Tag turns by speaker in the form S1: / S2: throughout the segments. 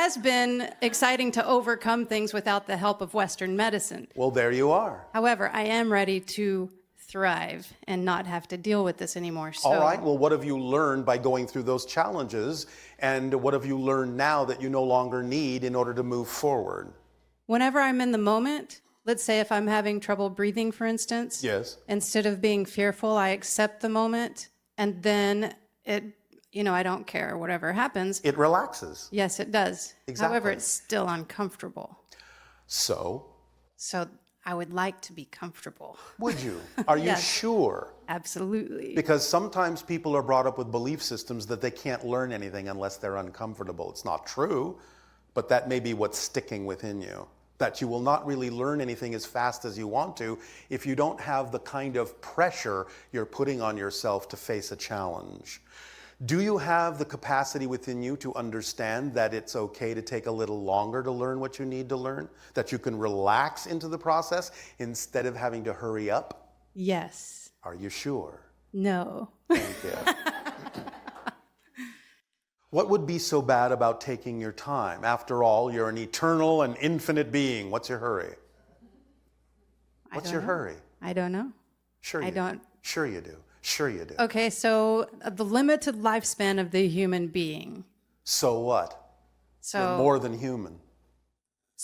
S1: has been exciting to overcome things without the help of Western medicine.
S2: Well, there you are.
S1: However, I am ready to thrive and not have to deal with this anymore. So,
S2: All right, well, what have you learned by going through those challenges? And what have you learned now that you no longer need in order to move forward?
S1: whenever I'm in the moment, let's say if I'm having trouble breathing, for instance,
S2: Yes.
S1: instead of being fearful, I accept the moment, and then I don't care, whatever happens.
S2: It relaxes.
S1: Yes, it does.
S2: Exactly.
S1: However, it's still uncomfortable.
S2: So,
S1: So I would like to be comfortable.
S2: would you? Are you
S1: Yes.
S2: sure?
S1: Absolutely.
S2: Because sometimes people are brought up with belief systems that they can't learn anything unless they're uncomfortable. It's not true, but that may be what's sticking within you. That you will not really learn anything as fast as you want to if you don't have the kind of pressure you're putting on yourself to face a challenge. Do you have the capacity within you to understand that it's okay to take a little longer to learn what you need to learn? That you can relax into the process instead of having to hurry up?
S1: Yes.
S2: Are you sure?
S1: No.
S2: Thank you. What would be so bad about taking your time? After all, you're an eternal and infinite being. What's your hurry? What's your hurry?
S1: I don't know.
S2: Sure you
S1: I don't.
S2: do. Sure you do. Sure you do.
S1: Okay, so the limited lifespan of the human being.
S2: So what?
S1: So
S2: You're more than human.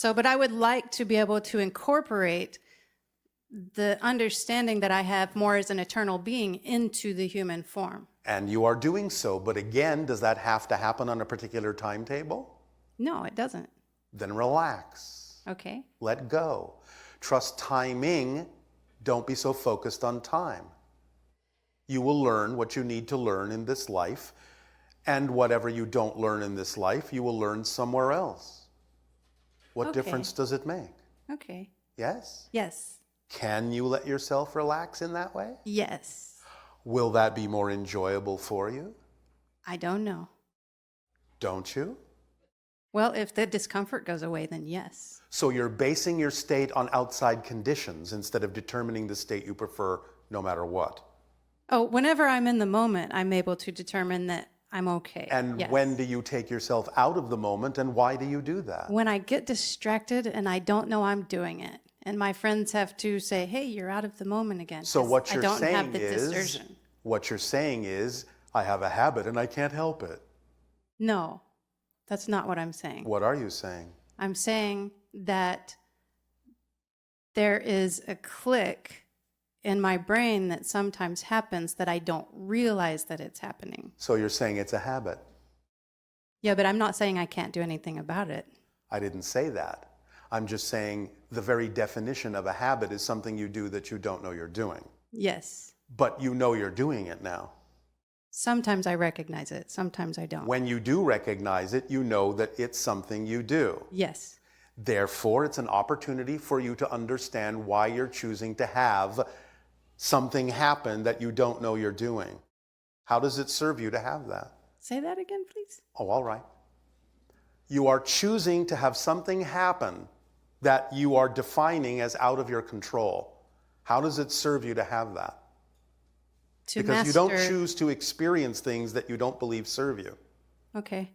S1: but I would like to be able to incorporate the understanding that I have more as an eternal being into the human form.
S2: And you are doing so, but again, does that have to happen on a particular timetable?
S1: No, it doesn't.
S2: Then relax.
S1: Okay.
S2: Let go. Trust timing. Don't be so focused on time. You will learn what you need to learn in this life, and whatever you don't learn in this life, you will learn somewhere else. What
S1: Okay.
S2: difference does it make?
S1: Okay.
S2: Yes?
S1: Yes.
S2: Can you let yourself relax in that way?
S1: Yes.
S2: Will that be more enjoyable for you?
S1: I don't know.
S2: Don't you?
S1: Well, if the discomfort goes away, then yes.
S2: So you're basing your state on outside conditions instead of determining the state you prefer no matter what.
S1: Oh, whenever I'm in the moment, I'm able to determine that I'm okay.
S2: And
S1: Yes.
S2: when do you take yourself out of the moment, and why do you do that?
S1: When I get distracted and I don't know I'm doing it, and my friends have to say, "Hey, you're out of the moment again."
S2: So
S1: 'cause
S2: what
S1: I
S2: you're
S1: don't have
S2: saying
S1: the
S2: is,
S1: discernment.
S2: I have a habit and I can't help it.
S1: No, that's not what I'm saying.
S2: What are you saying?
S1: I'm saying that there is a click in my brain that sometimes happens that I don't realize that it's happening.
S2: So you're saying it's a habit.
S1: Yeah, but I'm not saying I can't do anything about it.
S2: I didn't say that. I'm just saying the very definition of a habit is something you do that you don't know you're doing.
S1: Yes.
S2: But you know you're doing it now.
S1: Sometimes I recognize it, sometimes I don't.
S2: When you do recognize it, you know that it's something you do.
S1: Yes.
S2: Therefore, it's an opportunity for you to understand why you're choosing to have something happen that you don't know you're doing. How does it serve you to have that?
S1: Say that again, please.
S2: Oh, all right. You are choosing to have something happen that you are defining as out of your control. How does it serve you to have that? Because you don't choose to experience things that you don't believe serve you.
S1: Okay.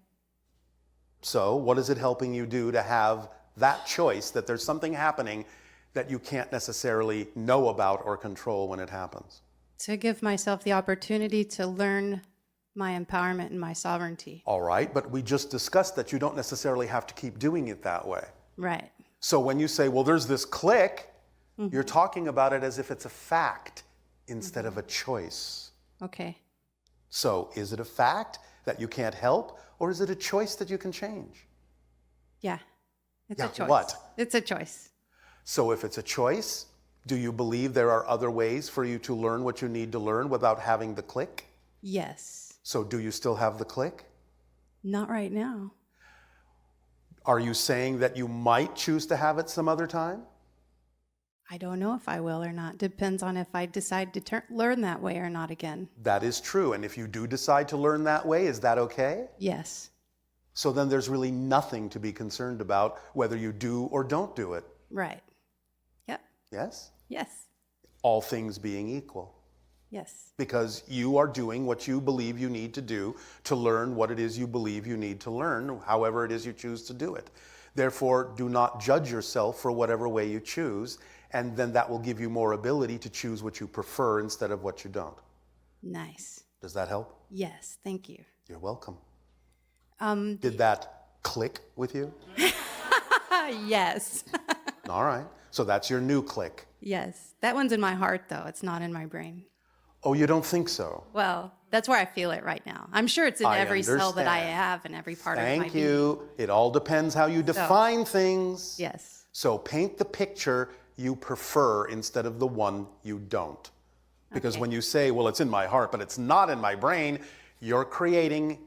S2: So what is it helping you do to have that choice, that there's something happening that you can't necessarily know about or control when it happens?
S1: To give myself the opportunity to learn my empowerment and my sovereignty.
S2: All right, but we just discussed that you don't necessarily have to keep doing it that way.
S1: Right.
S2: So when you say, well, there's this click, you're talking about it as if it's a fact instead of a choice.
S1: Okay.
S2: So is it a fact that you can't help, or is it a choice that you can change?
S1: Yeah. It's
S2: Yeah,
S1: a choice.
S2: what?
S1: It's a choice.
S2: So if it's a choice, do you believe there are other ways for you to learn what you need to learn without having the click?
S1: Yes.
S2: So do you still have the click?
S1: Not right now.
S2: Are you saying that you might choose to have it some other time?
S1: I don't know if I will or not. Depends on if I decide to learn that way or not again.
S2: That is true. And if you do decide to learn that way, is that okay?
S1: Yes.
S2: So then there's really nothing to be concerned about whether you do or don't do it.
S1: Right. Yep.
S2: Yes?
S1: Yes.
S2: All things being equal.
S1: Yes.
S2: because you are doing what you believe you need to do to learn what it is you believe you need to learn, however it is you choose to do it. Therefore, do not judge yourself for whatever way you choose, and then that will give you more ability to choose what you prefer instead of what you don't.
S1: Nice.
S2: Does that help?
S1: Yes, thank you.
S2: You're welcome. Did that click with you?
S1: Yes.
S2: All right. So that's your new click.
S1: Yes. That one's in my heart, though. It's not in my brain.
S2: Oh, you don't think so?
S1: Well, that's where I feel it right now. I'm sure it's in
S2: I
S1: every cell that I
S2: understand.
S1: have and every part of my
S2: Thank
S1: being.
S2: you. It all depends how you define things.
S1: Yes.
S2: So paint the picture you prefer instead of the one you don't. Because
S1: Okay.
S2: when you say, well, it's in my heart, but it's not in my brain, you're creating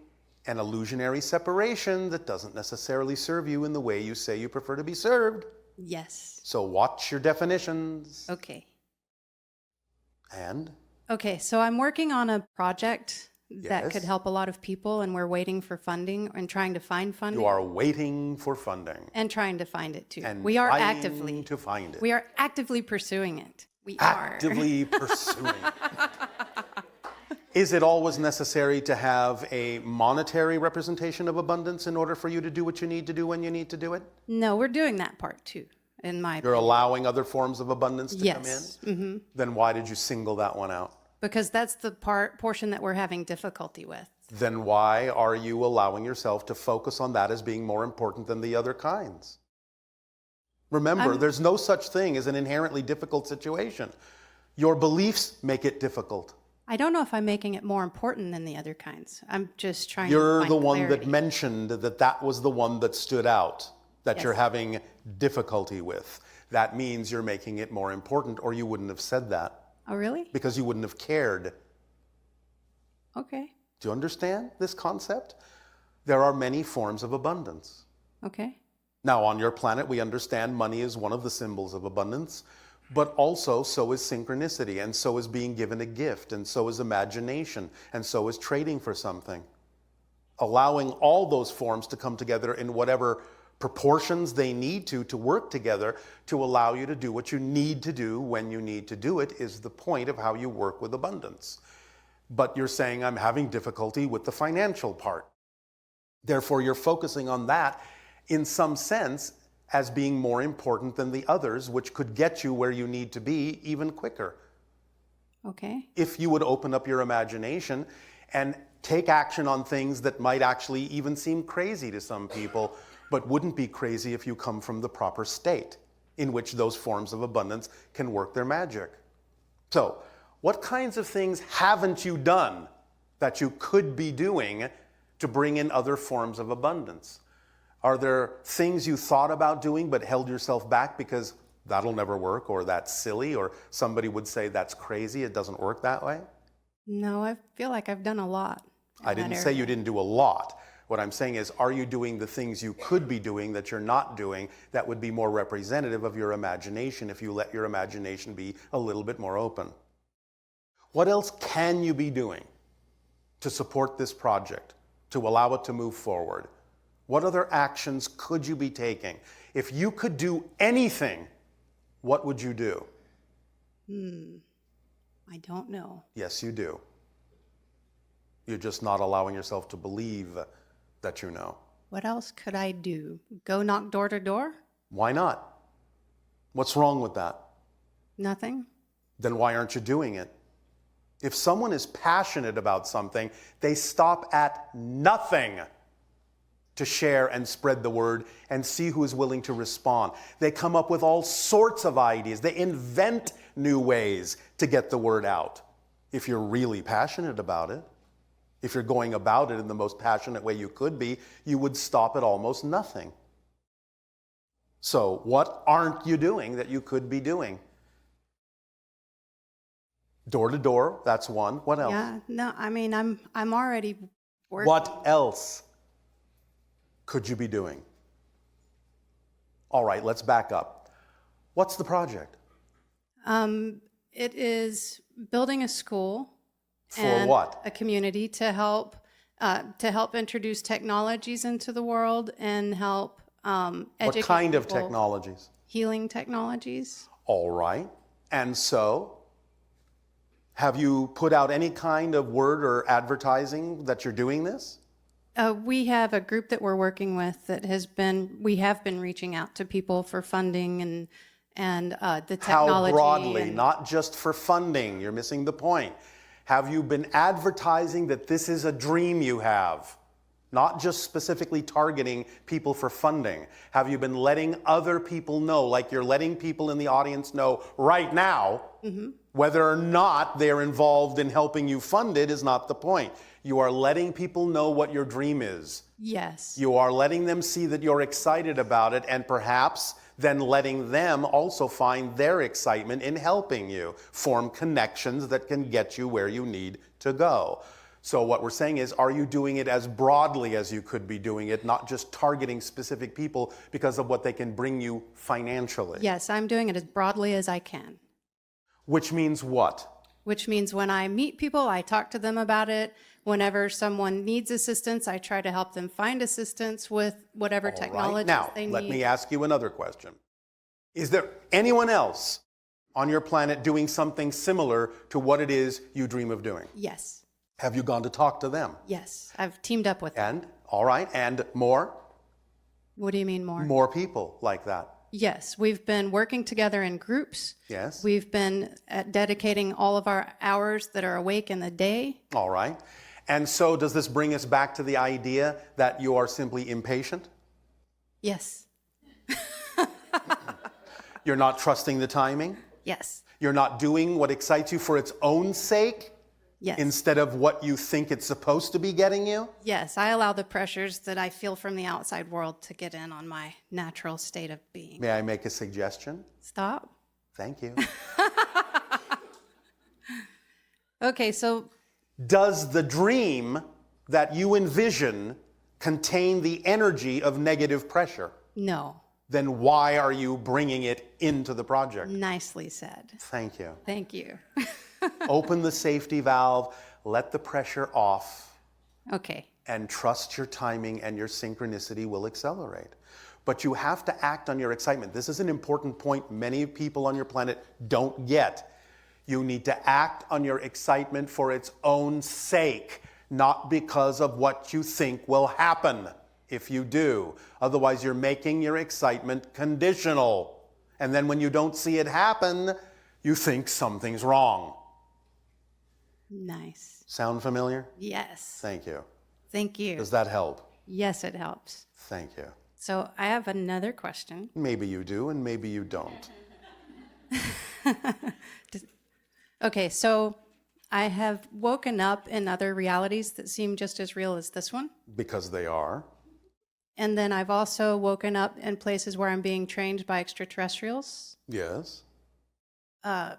S2: an illusionary separation that doesn't necessarily serve you in the way you say you prefer to be served.
S1: Yes.
S2: So watch your definitions.
S1: Okay.
S2: And
S1: Okay, so I'm working on a project that
S2: Yes.
S1: could help a lot of people, and we're waiting for funding and trying to find funding
S2: you are waiting for funding.
S1: and trying to find it too.
S2: And
S1: We are
S2: trying
S1: actively
S2: to find it.
S1: we are actively pursuing it. We
S2: Actively pursuing it. Is it always necessary to have a monetary representation of abundance in order for you to do what you need to do when you need to do it?
S1: No, we're doing that part too. In my
S2: You're allowing other forms of abundance to come in?
S1: yes, mm-hmm.
S2: Then why did you single that one out?
S1: Because that's the portion that we're having difficulty with.
S2: Then why are you allowing yourself to focus on that as being more important than the other kinds? Remember, there's no such thing as an inherently difficult situation. Your beliefs make it difficult.
S1: I don't know if I'm making it more important than the other kinds. I'm just trying to
S2: You're
S1: find
S2: the one
S1: clarity.
S2: that mentioned that that was the one that stood out, that
S1: Yes.
S2: you're having difficulty with. That means you're making it more important, or you wouldn't have said that,
S1: Oh, really?
S2: because you wouldn't have cared.
S1: Okay.
S2: Do you understand this concept? There are many forms of abundance.
S1: Okay.
S2: Now, on your planet, we understand money is one of the symbols of abundance, but also so is synchronicity, and so is being given a gift, and so is imagination, and so is trading for something. Allowing all those forms to come together in whatever proportions they need to work together to allow you to do what you need to do when you need to do it is the point of how you work with abundance. But you're saying, I'm having difficulty with the financial part. Therefore, you're focusing on that in some sense as being more important than the others, which could get you where you need to be even quicker.
S1: Okay.
S2: If you would open up your imagination and take action on things that might actually even seem crazy to some people, but wouldn't be crazy if you come from the proper state in which those forms of abundance can work their magic. So, what kinds of things haven't you done that you could be doing to bring in other forms of abundance? Are there things you thought about doing but held yourself back because that'll never work, or that's silly, or somebody would say that's crazy, it doesn't work that way?
S1: No, I feel like I've done a lot.
S2: I didn't say you didn't do a lot. What I'm saying is, are you doing the things you could be doing that you're not doing that would be more representative of your imagination if you let your imagination be a little bit more open? What else can you be doing to support this project, to allow it to move forward? What other actions could you be taking? If you could do anything, what would you do?
S1: I don't know.
S2: Yes, you do. You're just not allowing yourself to believe that you know.
S1: What else could I do? Go knock door to door?
S2: Why not? What's wrong with that?
S1: Nothing?
S2: Then why aren't you doing it? If someone is passionate about something, they stop at nothing to share and spread the word and see who is willing to respond. They come up with all sorts of ideas. They invent new ways to get the word out. If you're really passionate about it, if you're going about it in the most passionate way you could be, you would stop at almost nothing. So, what aren't you doing that you could be doing? Door to door, that's one. What else?
S1: Yeah, no, I mean, I'm already working.
S2: What else could you be doing? All right, let's back up. What's the project?
S1: It is building a school.
S2: For
S1: and
S2: what?
S1: A community to help introduce technologies into the world and help educate
S2: What kind of
S1: people.
S2: technologies?
S1: Healing technologies.
S2: All right. And so, Have you put out any kind of word or advertising that you're doing this?
S1: We have a group that we're working with that we have been reaching out to people for funding and the technology.
S2: How broadly?
S1: and-
S2: Not just for funding. You're missing the point. Have you been advertising that this is a dream you have? Not just specifically targeting people for funding. Have you been letting other people know, like you're letting people in the audience know right now, whether or not they're involved in helping you fund it is not the point. You are letting people know what your dream is.
S1: Yes.
S2: You are letting them see that you're excited about it, and perhaps then letting them also find their excitement in helping you form connections that can get you where you need to go. So what we're saying is, are you doing it as broadly as you could be doing it, not just targeting specific people because of what they can bring you financially?
S1: Yes, I'm doing it as broadly as I can.
S2: Which means what?
S1: Which means when I meet people, I talk to them about it. Whenever someone needs assistance, I try to help them find assistance with whatever
S2: All right.
S1: technology
S2: Now,
S1: they need.
S2: let me ask you another question. Is there anyone else on your planet doing something similar to what it is you dream of doing?
S1: Yes.
S2: Have you gone to talk to them?
S1: Yes. I've teamed up with them.
S2: And, all right, and more?
S1: What do you mean more?
S2: More people like that.
S1: Yes. We've been working together in groups.
S2: Yes.
S1: We've been dedicating all of our hours that are awake in the day.
S2: All right. And so does this bring us back to the idea that you are simply impatient?
S1: Yes.
S2: You're not trusting the timing?
S1: Yes.
S2: You're not doing what excites you for its own sake
S1: Yes.
S2: instead of what you think it's supposed to be getting you?
S1: Yes. I allow the pressures that I feel from the outside world to get in on my natural state of being.
S2: May I make a suggestion?
S1: Stop.
S2: Thank you.
S1: Okay. So
S2: Does the dream that you envision contain the energy of negative pressure?
S1: no.
S2: Then why are you bringing it into the project?
S1: Nicely said.
S2: Thank you.
S1: Thank you.
S2: Open the safety valve, let the pressure off,
S1: Okay.
S2: and trust your timing and your synchronicity will accelerate. But you have to act on your excitement. This is an important point many people on your planet don't get. You need to act on your excitement for its own sake, not because of what you think will happen if you do. Otherwise, you're making your excitement conditional. And then when you don't see it happen, you think something's wrong.
S1: Nice.
S2: Sound familiar?
S1: Yes.
S2: Thank you.
S1: Thank you.
S2: Does that help?
S1: Yes, it helps.
S2: Thank you.
S1: So I have another question.
S2: Maybe you do, and maybe you don't.
S1: Okay, so I have woken up in other realities that seem just as real as this one.
S2: Because they are.
S1: And then I've also woken up in places where I'm being trained by extraterrestrials.
S2: Yes.
S1: I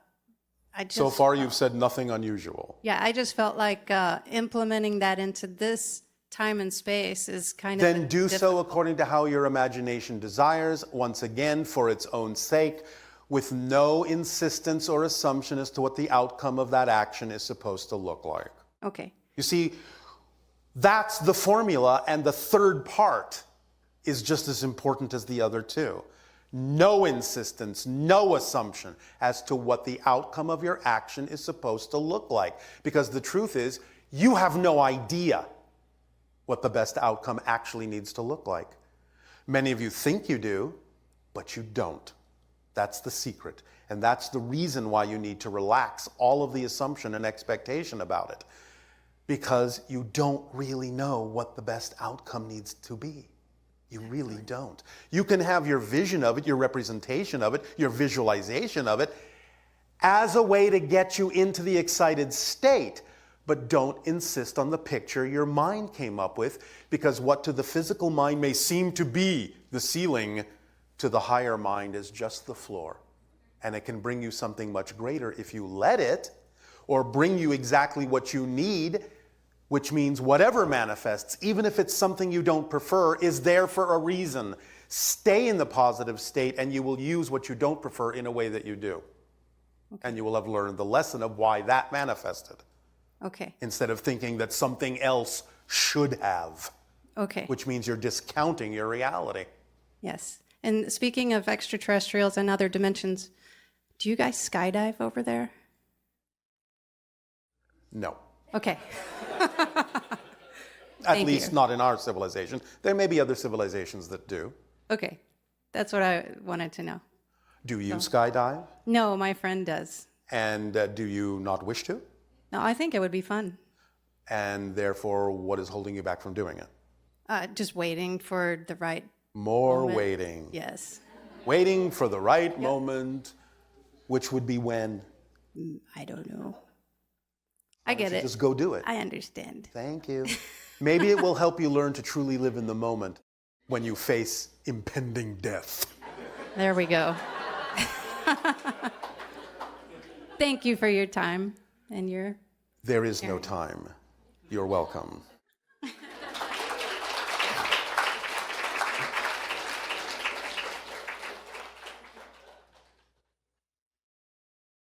S1: just,
S2: So far, you've said nothing unusual.
S1: Yeah, I just felt like implementing that into this time and space is kind of.
S2: Then do so according to how your imagination desires, once again, for its own sake, with no insistence or assumption as to what the outcome of that action is supposed to look like.
S1: Okay.
S2: You see, that's the formula, and the third part is just as important as the other two. No insistence, no assumption as to what the outcome of your action is supposed to look like. Because the truth is, you have no idea what the best outcome actually needs to look like. Many of you think you do, but you don't. That's the secret. And that's the reason why you need to relax all of the assumption and expectation about it. Because you don't really know what the best outcome needs to be. You really don't. You can have your vision of it, your representation of it, your visualization of it as a way to get you into the excited state. But don't insist on the picture your mind came up with, because what to the physical mind may seem to be the ceiling, to the higher mind is just the floor. And it can bring you something much greater if you let it, or bring you exactly what you need, which means whatever manifests, even if it's something you don't prefer, is there for a reason. Stay in the positive state, and you will use what you don't prefer in a way that you do. Okay. And you will have learned the lesson of why that manifested.
S1: Okay.
S2: Instead of thinking that something else should have.
S1: Okay.
S2: Which means you're discounting your reality.
S1: Yes. And speaking of extraterrestrials and other dimensions, do you guys skydive over there?
S2: No.
S1: Okay.
S2: At
S1: Thank
S2: least
S1: you.
S2: not in our civilization. There may be other civilizations that do.
S1: Okay. That's what I wanted to know.
S2: Do you skydive?
S1: No, my friend does.
S2: And do you not wish to?
S1: No, I think it would be fun.
S2: And therefore, what is holding you back from doing it?
S1: Just waiting for the right
S2: More
S1: moment.
S2: waiting.
S1: Yes.
S2: Waiting for the right moment, which would be when?
S1: I don't know. I get
S2: You
S1: it.
S2: just go do it.
S1: I understand.
S2: Thank you. Maybe it will help you learn to truly live in the moment when you face impending death.
S1: There we go. Thank you for your time and your...
S2: There is no time. You're welcome.